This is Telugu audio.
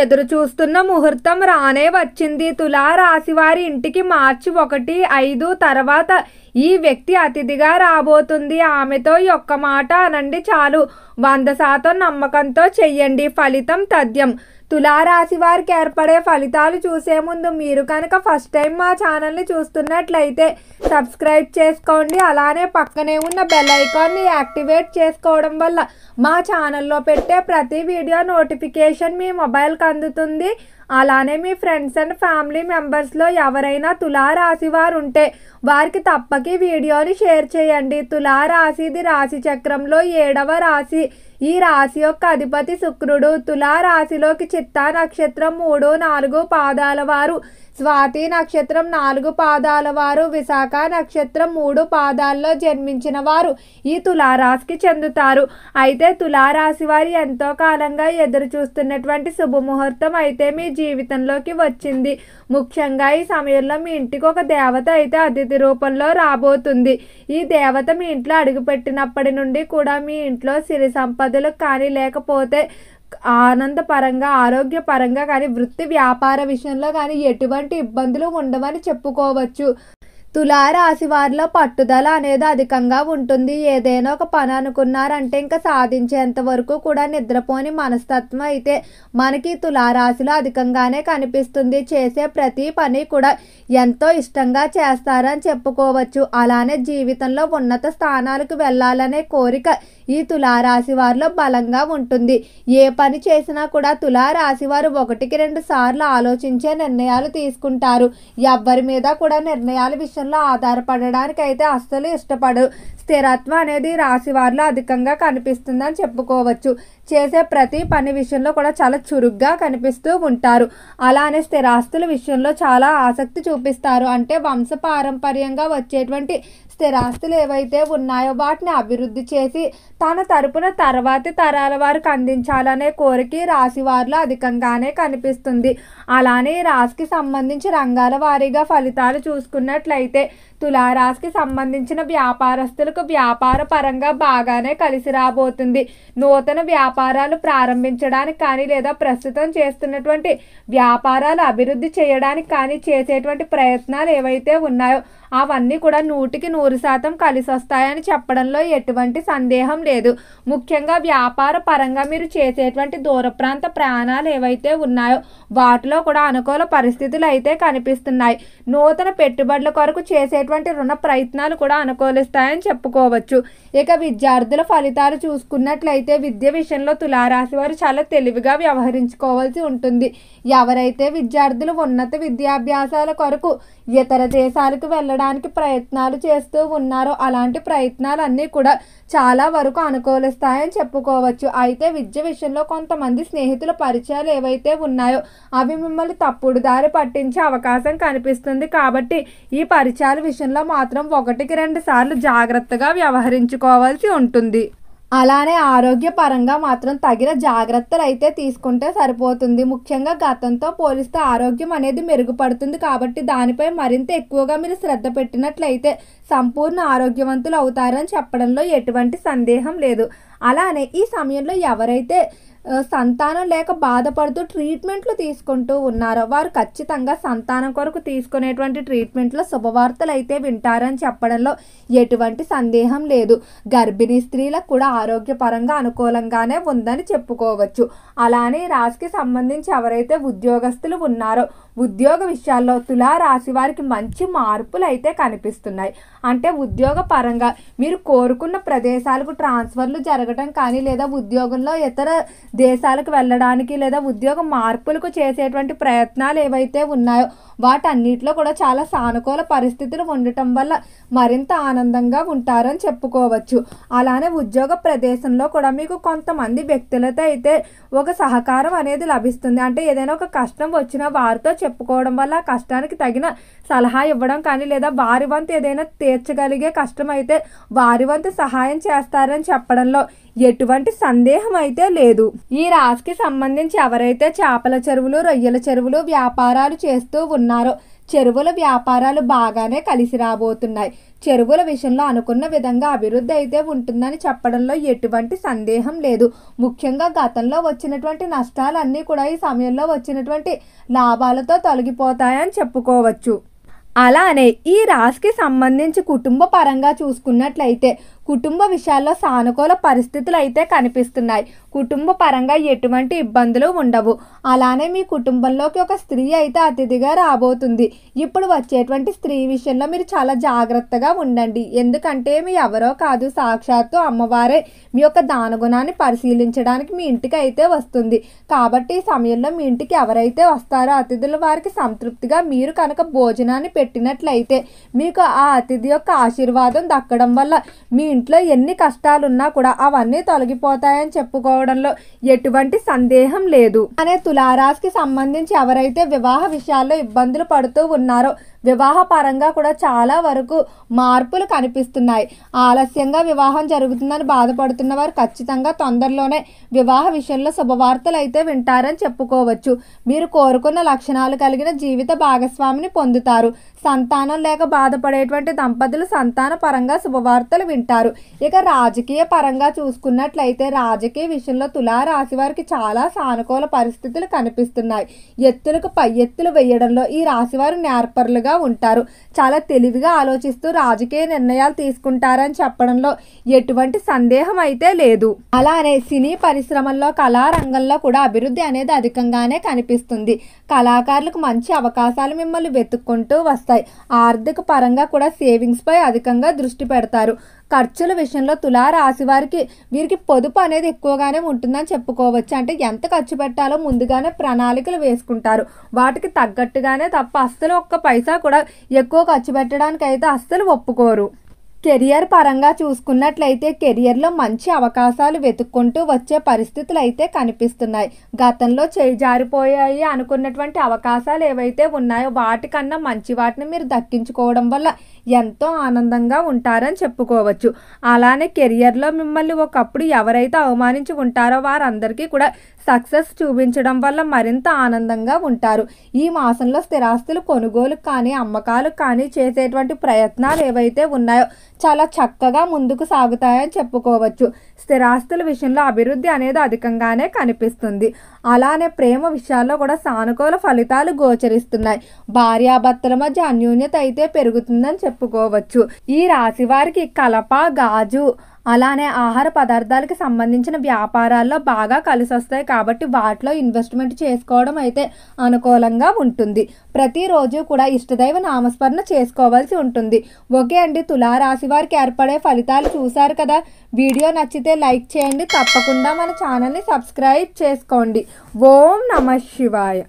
ఎదురు చూస్తున్న ముహూర్తం రానే వచ్చింది. తులారాశి వారి ఇంటికి మార్చి 1, 5 తర్వాత ఈ వ్యక్తి అతిథిగా రాబోతుంది. ఆమెతో ఒక్క మాట అనండి చాలు. 100% నమ్మకంతో చెయ్యండి, ఫలితం తథ్యం. తులారాశి వారికి ఏర్పడే ఫలితాలు చూసే ముందు మీరు కనుక ఫస్ట్ టైం మా ఛానల్ని చూస్తున్నట్లయితే సబ్స్క్రైబ్ చేసుకోండి. అలానే పక్కనే ఉన్న బెల్ ఐకాన్ని యాక్టివేట్ చేసుకోవడం వల్ల మా ఛానల్లో పెట్టే ప్రతి వీడియో నోటిఫికేషన్ మీ మొబైల్కి అందుతుంది. అలానే మీ ఫ్రెండ్స్ అండ్ ఫ్యామిలీ మెంబర్స్లో ఎవరైనా తులారాశి వారు ఉంటే వారికి తప్పక వీడియోని షేర్ చేయండి. తులారాశిది రాశి చక్రంలో 7వ రాశి. ఈ రాశి యొక్క అధిపతి శుక్రుడు. తులారాశిలోకి చిత్తా నక్షత్రం 3, 4 పాదాల వారు, స్వాతి నక్షత్రం 4 పాదాల వారు, విశాఖ నక్షత్రం 3 పాదాల్లో జన్మించిన వారు ఈ తులారాశికి చెందుతారు. అయితే తులారాశి వారి ఎంతో కాలంగా ఎదురు చూస్తున్నటువంటి శుభముహూర్తం అయితే మీ జీవితంలోకి వచ్చింది. ముఖ్యంగా ఈ సమయంలో మీ ఇంటికి ఒక దేవత అయితే అతిథి రూపంలో రాబోతుంది. ఈ దేవత మీ ఇంట్లో అడుగుపెట్టినప్పటి నుండి కూడా మీ ఇంట్లో సిరి సంపదలు కానీ లేకపోతే ఆనందపరంగా ఆరోగ్యపరంగా కానీ వృత్తి వ్యాపార విషయంలో కానీ ఎటువంటి ఇబ్బందులు ఉండవని చెప్పుకోవచ్చు. తులారాశి వారిలో పట్టుదల అనేది అధికంగా ఉంటుంది. ఏదైనా ఒక పని అనుకున్నారంటే ఇంకా సాధించేంత వరకు కూడా నిద్రపోని మనస్తత్వం అయితే మనకి తులారాశిలో అధికంగానే కనిపిస్తుంది. చేసే ప్రతి పని కూడా ఎంతో ఇష్టంగా చేస్తారని చెప్పుకోవచ్చు. అలానే జీవితంలో ఉన్నత స్థానాలకు వెళ్ళాలనే కోరిక ఈ తులారాశి వారిలో బలంగా ఉంటుంది. ఏ పని చేసినా కూడా తులారాశి వారు 1కి 2 సార్లు ఆలోచించే నిర్ణయాలు తీసుకుంటారు. ఎవ్వరి మీద కూడా నిర్ణయాల విషయంలో ఆధారపడడానికి అయితే అస్సలు ఇష్టపడరు. స్థిరత్వం అనేది రాశి వారిలో అధికంగా కనిపిస్తుందని చెప్పుకోవచ్చు. చేసే ప్రతి పని విషయంలో కూడా చాలా చురుగ్గా కనిపిస్తూ ఉంటారు. అలానే స్థిరాస్తుల విషయంలో చాలా ఆసక్తి చూపిస్తారు. అంటే వంశపారంపర్యంగా వచ్చేటువంటి స్థిరాస్తులు ఏవైతే ఉన్నాయో వాటిని అభివృద్ధి చేసి తన తరపున తర్వాతి తరాల వారికి అందించాలనే కోరిక రాశి వారిలో అధికంగానే కనిపిస్తుంది. అలానే రాశికి సంబంధించి రంగాల వారీగా ఫలితాలు చూసుకున్నట్లయితే తులారాశికి సంబంధించిన వ్యాపారస్తులకు వ్యాపార పరంగా బాగానే కలిసి రాబోతుంది. నూతన వ్యాపారాలు ప్రారంభించడానికి కానీ లేదా ప్రస్తుతం చేస్తున్నటువంటి వ్యాపారాలు అభివృద్ధి చేయడానికి కానీ చేసేటువంటి ప్రయత్నాలు ఏవైతే ఉన్నాయో అవన్నీ కూడా 100కి 100% కలిసి వస్తాయని చెప్పడంలో ఎటువంటి సందేహం లేదు. ముఖ్యంగా వ్యాపార పరంగా మీరు చేసేటువంటి దూర ప్రాంత ప్రయాణాలు ఏవైతే ఉన్నాయో వాటిలో కూడా అనుకూల పరిస్థితులు అయితే కనిపిస్తున్నాయి. నూతన పెట్టుబడుల కొరకు చేసేటువంటి రుణ ప్రయత్నాలు కూడా అనుకూలిస్తాయని చెప్పుకోవచ్చు. ఇక విద్యార్థుల ఫలితాలు చూసుకున్నట్లయితే విద్య విషయంలో తులారాశి వారు చాలా తెలివిగా వ్యవహరించుకోవాల్సి ఉంటుంది. ఎవరైతే విద్యార్థులు ఉన్నత విద్యాభ్యాసాల కొరకు ఇతర దేశాలకు వెళ్ళడానికి ప్రయత్నాలు చేస్తూ ఉన్నారో అలాంటి ప్రయత్నాలన్నీ కూడా చాలా వరకు అనుకూలిస్తాయని చెప్పుకోవచ్చు. అయితే విద్య విషయంలో కొంతమంది స్నేహితుల పరిచయాలు ఏవైతే ఉన్నాయో అవి మిమ్మల్ని తప్పుడు దారి పట్టించే అవకాశం కనిపిస్తుంది. కాబట్టి ఈ పరిచయాల విషయంలో మాత్రం 1కి 2 సార్లు జాగ్రత్తగా వ్యవహరించుకోవాల్సి ఉంటుంది. అలానే ఆరోగ్యపరంగా మాత్రం తగిన జాగ్రత్తలు అయితే తీసుకుంటే సరిపోతుంది. ముఖ్యంగా గతంతో పోలిస్తే ఆరోగ్యం అనేది మెరుగుపడుతుంది. కాబట్టి దానిపై మరింత ఎక్కువగా మీరు శ్రద్ధ పెట్టినట్లయితే సంపూర్ణ ఆరోగ్యవంతులు అవుతారని చెప్పడంలో ఎటువంటి సందేహం లేదు. అలానే ఈ సమయంలో ఎవరైతే సంతానం లేక బాధపడుతూ ట్రీట్మెంట్లు తీసుకుంటూ ఉన్నారో వారు ఖచ్చితంగా సంతానం కొరకు తీసుకునేటువంటి ట్రీట్మెంట్లో శుభవార్తలు అయితే వింటారని చెప్పడంలో ఎటువంటి సందేహం లేదు. గర్భిణీ స్త్రీలకు కూడా ఆరోగ్యపరంగా అనుకూలంగానే ఉందని చెప్పుకోవచ్చు. అలానే రాశికి సంబంధించి ఎవరైతే ఉద్యోగస్తులు ఉన్నారో ఉద్యోగ విషయాల్లో తులారాశి వారికి మంచి మార్పులు అయితే కనిపిస్తున్నాయి. అంటే ఉద్యోగ పరంగా మీరు కోరుకున్న ప్రదేశాలకు ట్రాన్స్ఫర్లు జరగడం కానీ లేదా ఉద్యోగంలో ఇతర దేశాలకు వెళ్ళడానికి లేదా ఉద్యోగ మార్పులకు చేసేటువంటి ప్రయత్నాలు ఏవైతే ఉన్నాయో వాటన్నిటిలో కూడా చాలా సానుకూల పరిస్థితులు ఉండటం వల్ల మరింత ఆనందంగా ఉంటారని చెప్పుకోవచ్చు. అలానే ఉద్యోగ ప్రదేశంలో కూడా మీకు కొంతమంది వ్యక్తులతో అయితే ఒక సహకారం అనేది లభిస్తుంది. అంటే ఏదైనా ఒక కష్టం వచ్చినా వారితో చెప్పుకోవడం వల్ల ఆ కష్టానికి తగిన సలహా ఇవ్వడం కానీ లేదా వారి వంతు ఏదైనా తీర్చగలిగే కష్టం అయితే వారి వంతు సహాయం చేస్తారని చెప్పడంలో ఎటువంటి సందేహం అయితే లేదు. ఈ రాశికి సంబంధించి ఎవరైతే చేపల చెరువులు రొయ్యల చెరువులు వ్యాపారాలు చేస్తూ ఉన్నారో చెరువుల వ్యాపారాలు బాగానే కలిసి రాబోతున్నాయి. చెరువుల విషయంలో అనుకున్న విధంగా అభివృద్ధి అయితే ఉంటుందని చెప్పడంలో ఎటువంటి సందేహం లేదు. ముఖ్యంగా గతంలో వచ్చినటువంటి నష్టాలన్నీ కూడా ఈ సమయంలో వచ్చినటువంటి లాభాలతో తొలగిపోతాయని చెప్పుకోవచ్చు. అలానే ఈ రాశికి సంబంధించి కుటుంబ పరంగా చూసుకున్నట్లయితే కుటుంబ విషయాల్లో సానుకూల పరిస్థితులు అయితే కనిపిస్తున్నాయి. కుటుంబ పరంగా ఎటువంటి ఇబ్బందులు ఉండవు. అలానే మీ కుటుంబంలోకి ఒక స్త్రీ అయితే అతిథిగా రాబోతుంది. ఇప్పుడు వచ్చేటువంటి స్త్రీ విషయంలో మీరు చాలా జాగ్రత్తగా ఉండండి. ఎందుకంటే మీ ఎవరో కాదు, సాక్షాత్తు అమ్మవారే మీ యొక్క దానగుణాన్ని పరిశీలించడానికి మీ ఇంటికి అయితే వస్తుంది. కాబట్టి ఈ సమయంలో మీ ఇంటికి ఎవరైతే వస్తారో అతిథుల వారికి సంతృప్తిగా మీరు కనుక భోజనాన్ని పెట్టినట్లయితే మీకు ఆ అతిథి యొక్క ఆశీర్వాదం దక్కడం వల్ల మీ ఇంట్లో ఎన్ని కష్టాలున్నా కూడా అవన్నీ తొలగిపోతాయని చెప్పుకోవడంలో ఎటువంటి సందేహం లేదు. అనే తులారాశికి సంబంధించి ఎవరైతే వివాహ విషయాల్లో ఇబ్బందులు పడుతూ ఉన్నారో వివాహ పరంగా కూడా చాలా వరకు మార్పులు కనిపిస్తున్నాయి. ఆలస్యంగా వివాహం జరుగుతుందని బాధపడుతున్న వారు ఖచ్చితంగా తొందరలోనే వివాహ విషయంలో శుభవార్తలు అయితే వింటారని చెప్పుకోవచ్చు. మీరు కోరుకున్న లక్షణాలు కలిగిన జీవిత భాగస్వామిని పొందుతారు. సంతానం లేక బాధపడేటువంటి దంపతులు సంతాన పరంగా శుభవార్తలు వింటారు. ఇక రాజకీయ పరంగా చూసుకున్నట్లయితే రాజకీయ విషయంలో తులారాశి వారికి చాలా సానుకూల పరిస్థితులు కనిపిస్తున్నాయి. ఎత్తులకు పై ఎత్తులు వేయడంలో ఈ రాశి వారు నేర్పరులుగా ఉంటారు. చాలా తెలివిగా ఆలోచిస్తూ రాజకీయ నిర్ణయాలు తీసుకుంటారని చెప్పడంలో ఎటువంటి సందేహం అయితే లేదు. అలానే సినీ పరిశ్రమల్లో కళారంగంలో కూడా అభివృద్ధి అనేది అధికంగానే కనిపిస్తుంది. కళాకారులకు మంచి అవకాశాలు మిమ్మల్ని వెతుక్కుంటూ వస్తాయి. ఆర్థిక పరంగా కూడా సేవింగ్స్ పై అధికంగా దృష్టి పెడతారు. ఖర్చుల విషయంలో తులారాశి వీరికి పొదుపు అనేది ఎక్కువగానే ఉంటుందని చెప్పుకోవచ్చు. అంటే ఎంత ఖర్చు పెట్టాలో ముందుగానే ప్రణాళికలు వేసుకుంటారు. వాటికి తగ్గట్టుగానే తప్ప అస్సలు ఒక్క పైసా కూడా ఎక్కువ ఖర్చు పెట్టడానికి అయితే అస్సలు ఒప్పుకోరు. కెరియర్ పరంగా చూసుకున్నట్లయితే కెరియర్లో మంచి అవకాశాలు వెతుక్కుంటూ వచ్చే పరిస్థితులు అయితే కనిపిస్తున్నాయి. గతంలో చేజారిపోయాయి అనుకున్నటువంటి అవకాశాలు ఏవైతే ఉన్నాయో వాటికన్నా మంచి వాటిని మీరు దక్కించుకోవడం వల్ల ఎంతో ఆనందంగా ఉంటారని చెప్పుకోవచ్చు. అలానే కెరియర్లో మిమ్మల్ని ఒకప్పుడు ఎవరైతే అవమానించి ఉంటారో వారందరికీ కూడా సక్సెస్ చూపించడం వల్ల మరింత ఆనందంగా ఉంటారు. ఈ మాసంలో స్థిరాస్తులు కొనుగోలు కానీ అమ్మకాలు కానీ చేసేటువంటి ప్రయత్నాలు ఏవైతే ఉన్నాయో చాలా చక్కగా ముందుకు సాగుతాయని చెప్పుకోవచ్చు. స్థిరాస్తుల విషయంలో అభివృద్ధి అనేది అధికంగానే కనిపిస్తుంది. అలానే ప్రేమ విషయాల్లో కూడా సానుకూల ఫలితాలు గోచరిస్తున్నాయి. భార్యాభర్తల మధ్య అన్యోన్యత అయితే పెరుగుతుందని చెప్పుకోవచ్చు. ఈ రాశి వారికి కలప, గాజు అలానే ఆహార పదార్థాలకు సంబంధించిన వ్యాపారాల్లో బాగా కలిసి వస్తాయి. కాబట్టి వాటిలో ఇన్వెస్ట్మెంట్ చేసుకోవడం అయితే అనుకూలంగా ఉంటుంది. ప్రతిరోజు కూడా ఇష్టదైవ నామస్మరణ చేసుకోవాల్సి ఉంటుంది. ఓకే అండి, తులారాశి వారికి ఏర్పడే ఫలితాలు చూశారు కదా. వీడియో నచ్చితే లైక్ చేయండి. తప్పకుండా మన ఛానల్ని సబ్స్క్రైబ్ చేసుకోండి. ఓం నమః శివాయ.